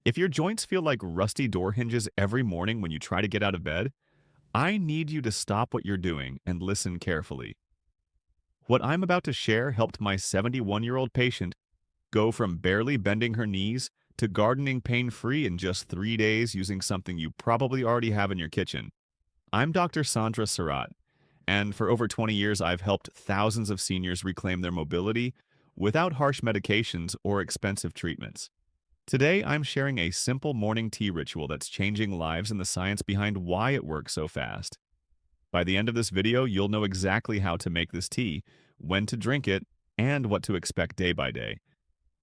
If your joints feel like rusty door hinges every morning when you try to get out of bed, I need you to stop what you're doing and listen carefully. What I'm about to share helped my 71-year-old patient go from barely bending her knees to gardening pain-free in just 3 days using something you probably already have in your kitchen. I'm Dr. Sandra Surratt, and for over 20 years I've helped thousands of seniors reclaim their mobility without harsh medications or expensive treatments. Today, I'm sharing a simple morning tea ritual that's changing lives and the science behind why it works so fast. By the end of this video, you'll know exactly how to make this tea, when to drink it, and what to expect day by day.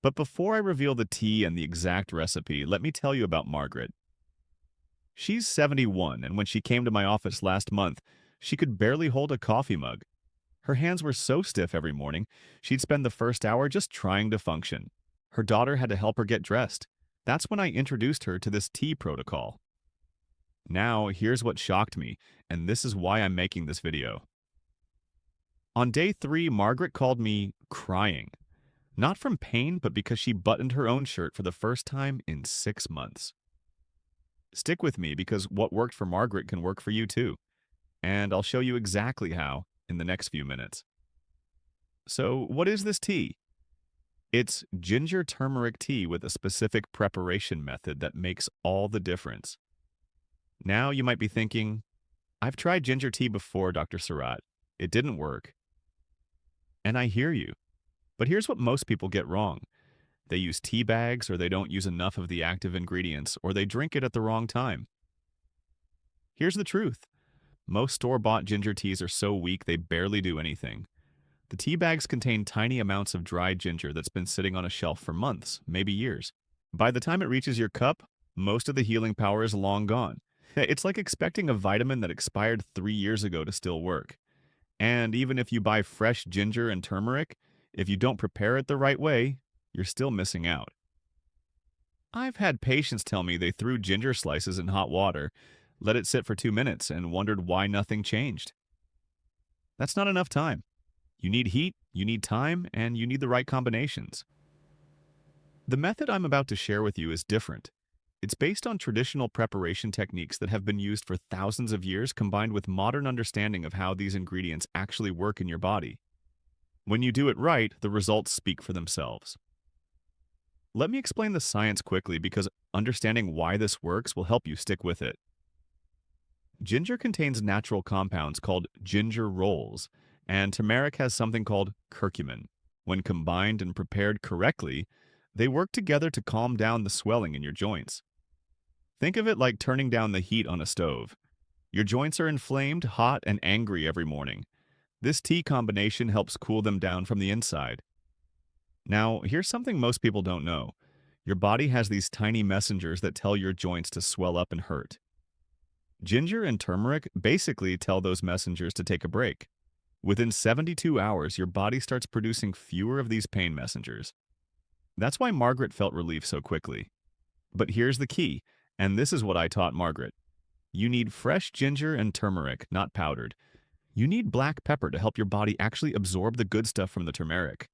But before I reveal the tea and the exact recipe, let me tell you about Margaret. She's 71, and when she came to my office last month, she could barely hold a coffee mug. Her hands were so stiff every morning, she'd spend the first hour just trying to function. Her daughter had to help her get dressed. That's when I introduced her to this tea protocol. Now, here's what shocked me, and this is why I'm making this video. On day 3, Margaret called me crying. Not from pain, but because she buttoned her own shirt for the first time in 6 months. Stick with me because what worked for Margaret can work for you too. And I'll show you exactly how in the next few minutes. So, what is this tea? It's ginger turmeric tea with a specific preparation method that makes all the difference. Now you might be thinking, I've tried ginger tea before, Dr. Surratt. It didn't work. And I hear you. But here's what most people get wrong. They use tea bags, or they don't use enough of the active ingredients, or they drink it at the wrong time. Here's the truth. Most store-bought ginger teas are so weak they barely do anything. The tea bags contain tiny amounts of dried ginger that's been sitting on a shelf for months, maybe years. By the time it reaches your cup, most of the healing power is long gone. It's like expecting a vitamin that expired 3 years ago to still work. And even if you buy fresh ginger and turmeric, if you don't prepare it the right way, you're still missing out. I've had patients tell me they threw ginger slices in hot water, let it sit for 2 minutes, and wondered why nothing changed. That's not enough time. You need heat, you need time, and you need the right combinations. The method I'm about to share with you is different. It's based on traditional preparation techniques that have been used for thousands of years combined with modern understanding of how these ingredients actually work in your body. When you do it right, the results speak for themselves. Let me explain the science quickly because understanding why this works will help you stick with it. Ginger contains natural compounds called ginger rolls, and turmeric has something called curcumin. When combined and prepared correctly, they work together to calm down the swelling in your joints. Think of it like turning down the heat on a stove. Your joints are inflamed, hot, and angry every morning. This tea combination helps cool them down from the inside. Now, here's something most people don't know. Your body has these tiny messengers that tell your joints to swell up and hurt. Ginger and turmeric basically tell those messengers to take a break. Within 72 hours, your body starts producing fewer of these pain messengers. That's why Margaret felt relief so quickly. But here's the key, and this is what I taught Margaret. You need fresh ginger and turmeric, not powdered. You need black pepper to help your body actually absorb the good stuff from the turmeric.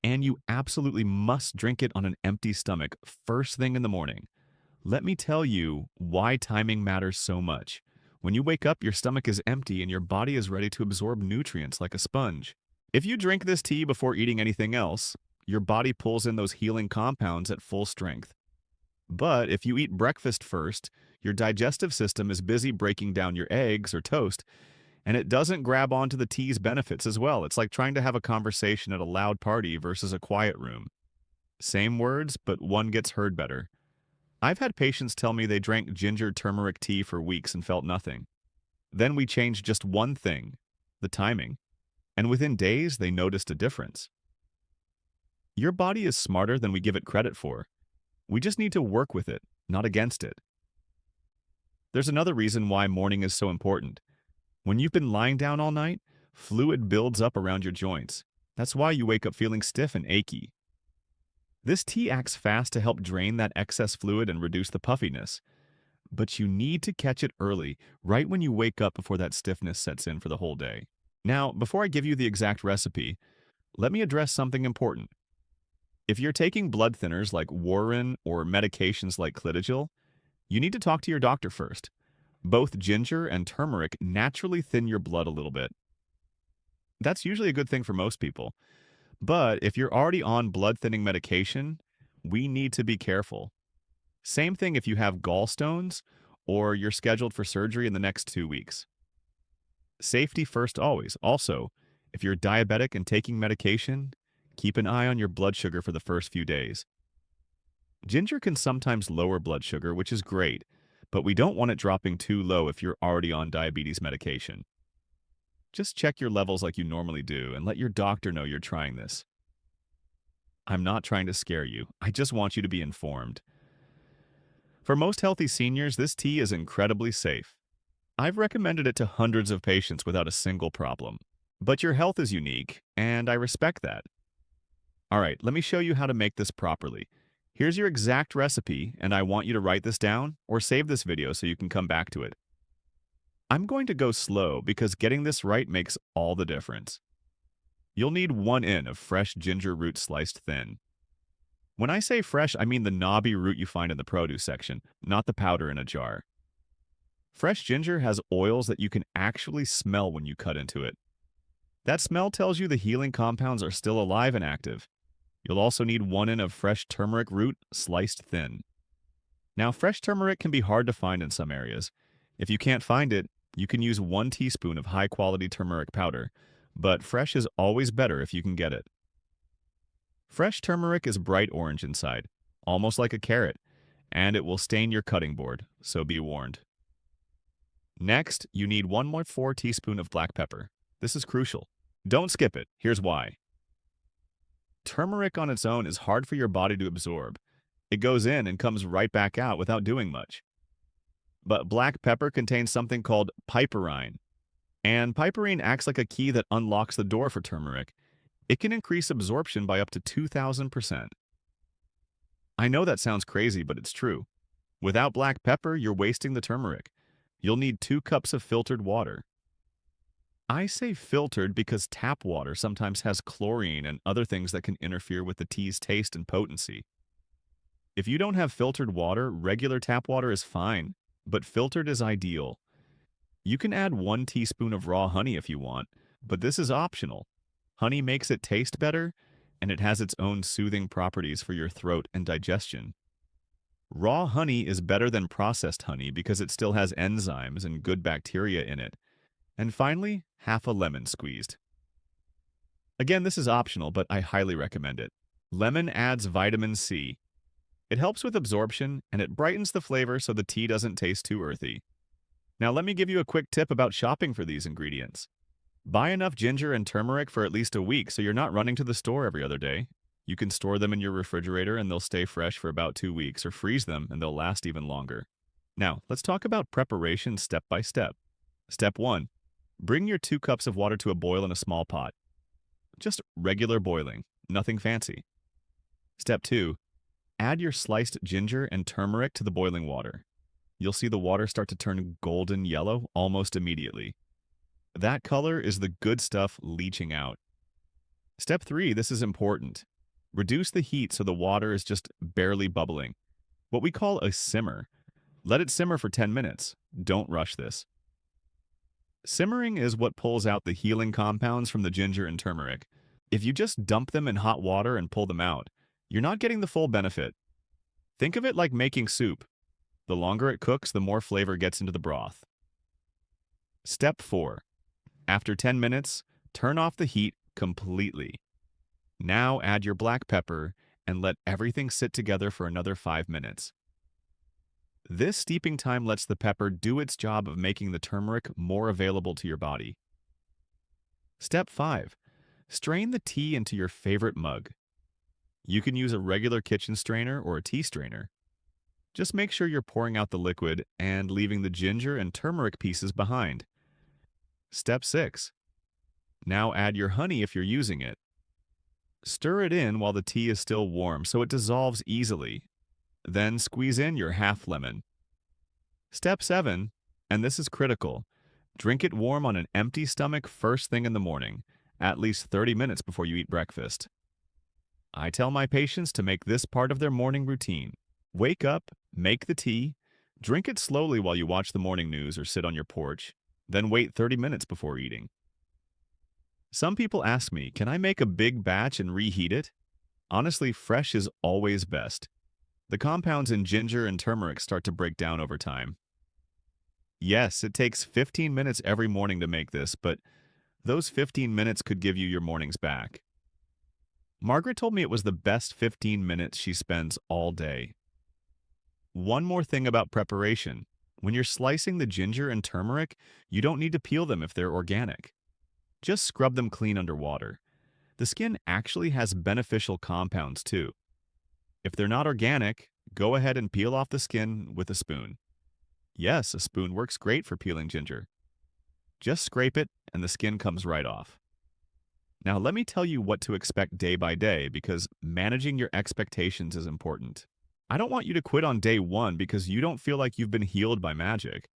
And you absolutely must drink it on an empty stomach first thing in the morning. Let me tell you why timing matters so much. When you wake up, your stomach is empty and your body is ready to absorb nutrients like a sponge. If you drink this tea before eating anything else, your body pulls in those healing compounds at full strength. But if you eat breakfast first, your digestive system is busy breaking down your eggs or toast, and it doesn't grab onto the tea's benefits as well. It's like trying to have a conversation at a loud party versus a quiet room. Same words, but one gets heard better. I've had patients tell me they drank ginger turmeric tea for weeks and felt nothing. Then we changed just one thing, the timing, and within days they noticed a difference. Your body is smarter than we give it credit for. We just need to work with it, not against it. There's another reason why morning is so important. When you've been lying down all night, fluid builds up around your joints. That's why you wake up feeling stiff and achy. This tea acts fast to help drain that excess fluid and reduce the puffiness. But you need to catch it early, right when you wake up before that stiffness sets in for the whole day. Now, before I give you the exact recipe, let me address something important. If you're taking blood thinners like Warfarin or medications like Clitigil, you need to talk to your doctor first. Both ginger and turmeric naturally thin your blood a little bit. That's usually a good thing for most people. But if you're already on blood thinning medication, we need to be careful. Same thing if you have gallstones or you're scheduled for surgery in the next 2 weeks. Safety first always. Also, if you're diabetic and taking medication, keep an eye on your blood sugar for the first few days. Ginger can sometimes lower blood sugar, which is great, but we don't want it dropping too low if you're already on diabetes medication. Just check your levels like you normally do and let your doctor know you're trying this. I'm not trying to scare you. I just want you to be informed. For most healthy seniors, this tea is incredibly safe. I've recommended it to hundreds of patients without a single problem. But your health is unique, and I respect that. All right, let me show you how to make this properly. Here's your exact recipe, and I want you to write this down or save this video so you can come back to it. I'm going to go slow because getting this right makes all the difference. You'll need 1 in of fresh ginger root sliced thin. When I say fresh, I mean the knobby root you find in the produce section, not the powder in a jar. Fresh ginger has oils that you can actually smell when you cut into it. That smell tells you the healing compounds are still alive and active. You'll also need 1 in of fresh turmeric root sliced thin. Now, fresh turmeric can be hard to find in some areas. If you can't find it, you can use 1 teaspoon of high-quality turmeric powder, but fresh is always better if you can get it. Fresh turmeric is bright orange inside, almost like a carrot, and it will stain your cutting board, so be warned. Next, you need 1 teaspoon of black pepper. This is crucial. Don't skip it. Here's why. Turmeric on its own is hard for your body to absorb. It goes in and comes right back out without doing much. But black pepper contains something called piperine, and piperine acts like a key that unlocks the door for turmeric. It can increase absorption by up to 2,000%. I know that sounds crazy, but it's true. Without black pepper, you're wasting the turmeric. You'll need 2 cups of filtered water. I say filtered because tap water sometimes has chlorine and other things that can interfere with the tea's taste and potency. If you don't have filtered water, regular tap water is fine, but filtered is ideal. You can add 1 teaspoon of raw honey if you want, but this is optional. Honey makes it taste better, and it has its own soothing properties for your throat and digestion. Raw honey is better than processed honey because it still has enzymes and good bacteria in it. And finally, half a lemon squeezed. Again, this is optional, but I highly recommend it. Lemon adds vitamin C. It helps with absorption, and it brightens the flavor so the tea doesn't taste too earthy. Now let me give you a quick tip about shopping for these ingredients. Buy enough ginger and turmeric for at least a week so you're not running to the store every other day. You can store them in your refrigerator and they'll stay fresh for about 2 weeks, or freeze them and they'll last even longer. Now, let's talk about preparation step by step. Step 1. Bring your 2 cups of water to a boil in a small pot. Just regular boiling, nothing fancy. Step 2. Add your sliced ginger and turmeric to the boiling water. You'll see the water start to turn golden yellow almost immediately. That color is the good stuff leaching out. Step 3, this is important. Reduce the heat so the water is just barely bubbling. What we call a simmer. Let it simmer for 10 minutes. Don't rush this. Simmering is what pulls out the healing compounds from the ginger and turmeric. If you just dump them in hot water and pull them out, you're not getting the full benefit. Think of it like making soup. The longer it cooks, the more flavor gets into the broth. Step 4. After 10 minutes, turn off the heat completely. Now add your black pepper and let everything sit together for another 5 minutes. This steeping time lets the pepper do its job of making the turmeric more available to your body. Step 5. Strain the tea into your favorite mug. You can use a regular kitchen strainer or a tea strainer. Just make sure you're pouring out the liquid and leaving the ginger and turmeric pieces behind. Step 6. Now add your honey if you're using it. Stir it in while the tea is still warm so it dissolves easily. Then squeeze in your half lemon. Step 7, and this is critical, drink it warm on an empty stomach first thing in the morning, at least 30 minutes before you eat breakfast. I tell my patients to make this part of their morning routine. Wake up, make the tea, drink it slowly while you watch the morning news or sit on your porch, then wait 30 minutes before eating. Some people ask me, can I make a big batch and reheat it? Honestly, fresh is always best. The compounds in ginger and turmeric start to break down over time. Yes, it takes 15 minutes every morning to make this, but those 15 minutes could give you your mornings back. Margaret told me it was the best 15 minutes she spends all day. One more thing about preparation. When you're slicing the ginger and turmeric, you don't need to peel them if they're organic. Just scrub them clean under water. The skin actually has beneficial compounds too. If they're not organic, go ahead and peel off the skin with a spoon. Yes, a spoon works great for peeling ginger. Just scrape it and the skin comes right off. Now let me tell you what to expect day by day because managing your expectations is important. I don't want you to quit on day one because you don't feel like you've been healed by magic.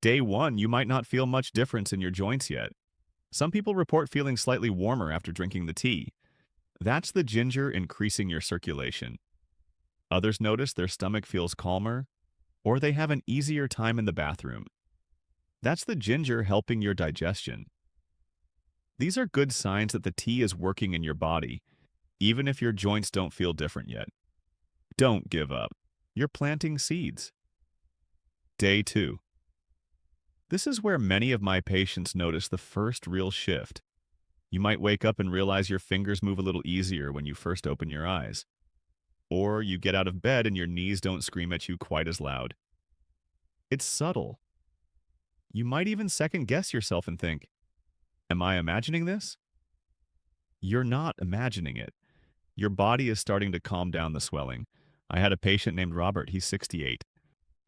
Day one, you might not feel much difference in your joints yet. Some people report feeling slightly warmer after drinking the tea. That's the ginger increasing your circulation. Others notice their stomach feels calmer, or they have an easier time in the bathroom. That's the ginger helping your digestion. These are good signs that the tea is working in your body, even if your joints don't feel different yet. Don't give up. You're planting seeds. Day 2. This is where many of my patients notice the first real shift. You might wake up and realize your fingers move a little easier when you first open your eyes. Or you get out of bed and your knees don't scream at you quite as loud. It's subtle. You might even second guess yourself and think, am I imagining this? You're not imagining it. Your body is starting to calm down the swelling. I had a patient named Robert, he's 68.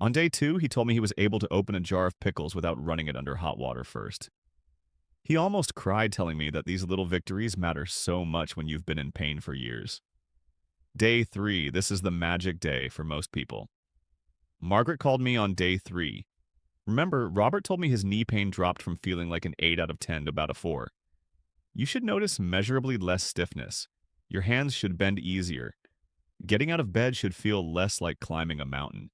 On day 2, he told me he was able to open a jar of pickles without running it under hot water first. He almost cried telling me that these little victories matter so much when you've been in pain for years. Day 3, this is the magic day for most people. Margaret called me on day 3. Remember, Robert told me his knee pain dropped from feeling like an 8 out of 10 to about a 4. You should notice measurably less stiffness. Your hands should bend easier. Getting out of bed should feel less like climbing a mountain.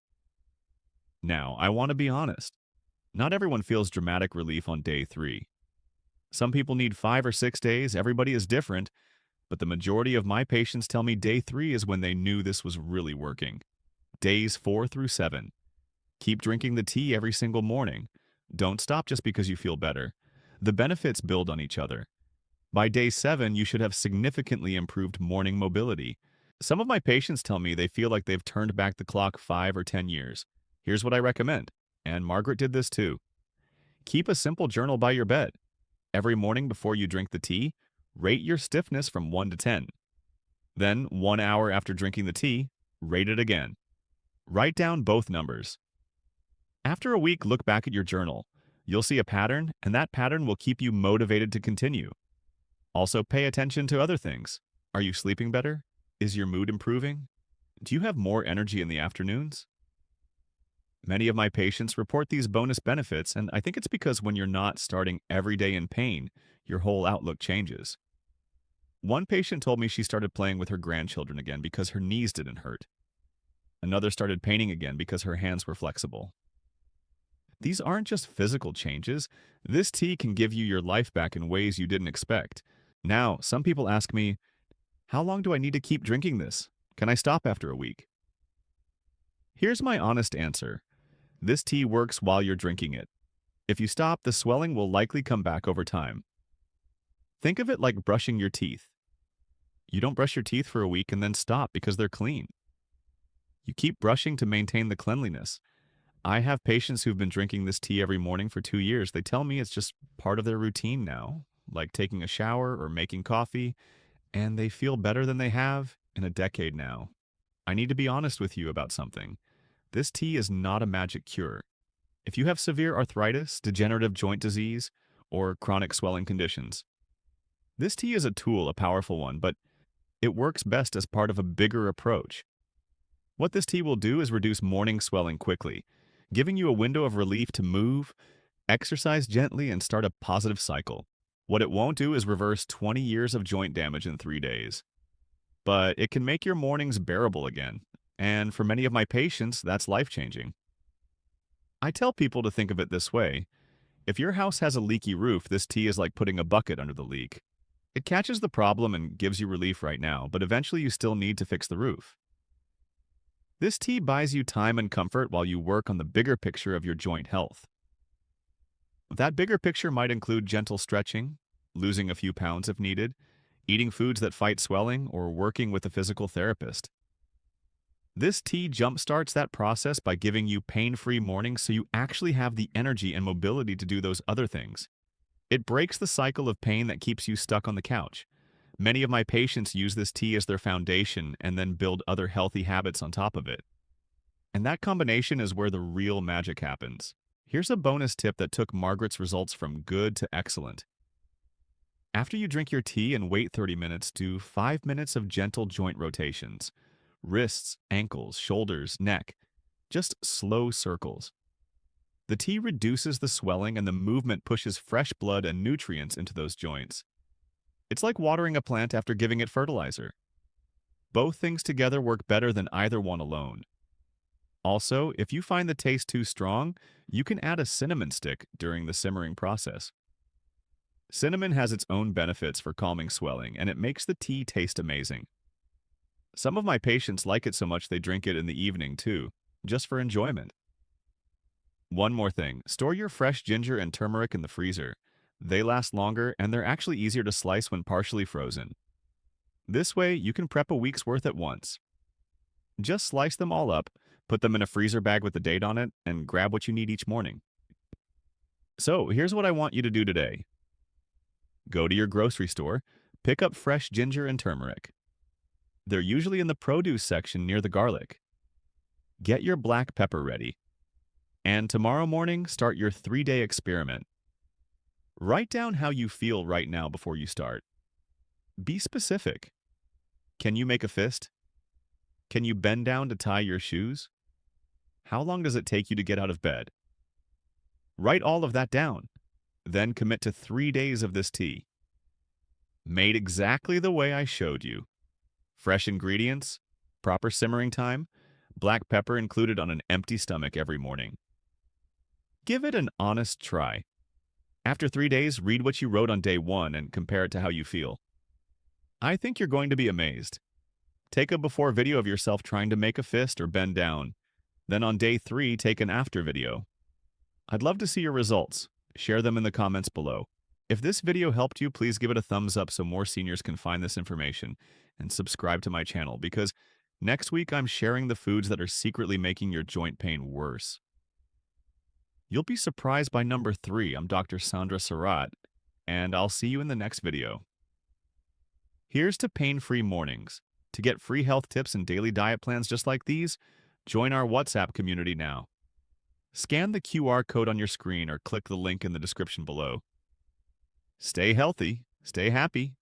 Now, I want to be honest. Not everyone feels dramatic relief on day 3. Some people need 5 or 6 days, everybody is different, but the majority of my patients tell me day 3 is when they knew this was really working. Days 4 through 7. Keep drinking the tea every single morning. Don't stop just because you feel better. The benefits build on each other. By day 7, you should have significantly improved morning mobility. Some of my patients tell me they feel like they've turned back the clock 5 or 10 years. Here's what I recommend, and Margaret did this too. Keep a simple journal by your bed. Every morning before you drink the tea, rate your stiffness from 1 to 10. Then, 1 hour after drinking the tea, rate it again. Write down both numbers. After a week, look back at your journal. You'll see a pattern, and that pattern will keep you motivated to continue. Also, pay attention to other things. Are you sleeping better? Is your mood improving? Do you have more energy in the afternoons? Many of my patients report these bonus benefits, and I think it's because when you're not starting every day in pain, your whole outlook changes. One patient told me she started playing with her grandchildren again because her knees didn't hurt. Another started painting again because her hands were flexible. These aren't just physical changes. This tea can give you your life back in ways you didn't expect. Now, some people ask me, how long do I need to keep drinking this? Can I stop after a week? Here's my honest answer. This tea works while you're drinking it. If you stop, the swelling will likely come back over time. Think of it like brushing your teeth. You don't brush your teeth for a week and then stop because they're clean. You keep brushing to maintain the cleanliness. I have patients who've been drinking this tea every morning for 2 years. They tell me it's just part of their routine now, like taking a shower or making coffee, and they feel better than they have in a decade now. I need to be honest with you about something. This tea is not a magic cure. If you have severe arthritis, degenerative joint disease, or chronic swelling conditions, this tea is a tool, a powerful one, but it works best as part of a bigger approach. What this tea will do is reduce morning swelling quickly, giving you a window of relief to move, exercise gently, and start a positive cycle. What it won't do is reverse 20 years of joint damage in 3 days. but it can make your mornings bearable again. And for many of my patients, that's life-changing. I tell people to think of it this way. If your house has a leaky roof, this tea is like putting a bucket under the leak. It catches the problem and gives you relief right now, but eventually you still need to fix the roof. This tea buys you time and comfort while you work on the bigger picture of your joint health. That bigger picture might include gentle stretching, losing a few pounds if needed, eating foods that fight swelling, or working with a physical therapist. This tea jumpstarts that process by giving you pain-free mornings so you actually have the energy and mobility to do those other things. It breaks the cycle of pain that keeps you stuck on the couch. Many of my patients use this tea as their foundation and then build other healthy habits on top of it. And that combination is where the real magic happens. Here's a bonus tip that took Margaret's results from good to excellent. After you drink your tea and wait 30 minutes, do 5 minutes of gentle joint rotations. Wrists, ankles, shoulders, neck. Just slow circles. The tea reduces the swelling and the movement pushes fresh blood and nutrients into those joints. It's like watering a plant after giving it fertilizer. Both things together work better than either one alone. Also, if you find the taste too strong, you can add a cinnamon stick during the simmering process. Cinnamon has its own benefits for calming swelling, and it makes the tea taste amazing. Some of my patients like it so much they drink it in the evening too, just for enjoyment. One more thing, store your fresh ginger and turmeric in the freezer. They last longer and they're actually easier to slice when partially frozen. This way, you can prep a week's worth at once. Just slice them all up, put them in a freezer bag with the date on it, and grab what you need each morning. So, here's what I want you to do today. Go to your grocery store, pick up fresh ginger and turmeric. They're usually in the produce section near the garlic. Get your black pepper ready. And tomorrow morning, start your 3-day experiment. Write down how you feel right now before you start. Be specific. Can you make a fist? Can you bend down to tie your shoes? How long does it take you to get out of bed? Write all of that down. Then commit to 3 days of this tea. Made exactly the way I showed you. Fresh ingredients, proper simmering time, black pepper included on an empty stomach every morning. Give it an honest try. After 3 days, read what you wrote on day 1 and compare it to how you feel. I think you're going to be amazed. Take a before video of yourself trying to make a fist or bend down. Then on day 3, take an after video. I'd love to see your results. Share them in the comments below. If this video helped you, please give it a thumbs up so more seniors can find this information, and subscribe to my channel because next week I'm sharing the foods that are secretly making your joint pain worse. You'll be surprised by number 3. I'm Dr. Sandra Surratt, and I'll see you in the next video. Here's to pain-free mornings. To get free health tips and daily diet plans just like these, join our WhatsApp community now. Scan the QR code on your screen or click the link in the description below. Stay healthy, stay happy,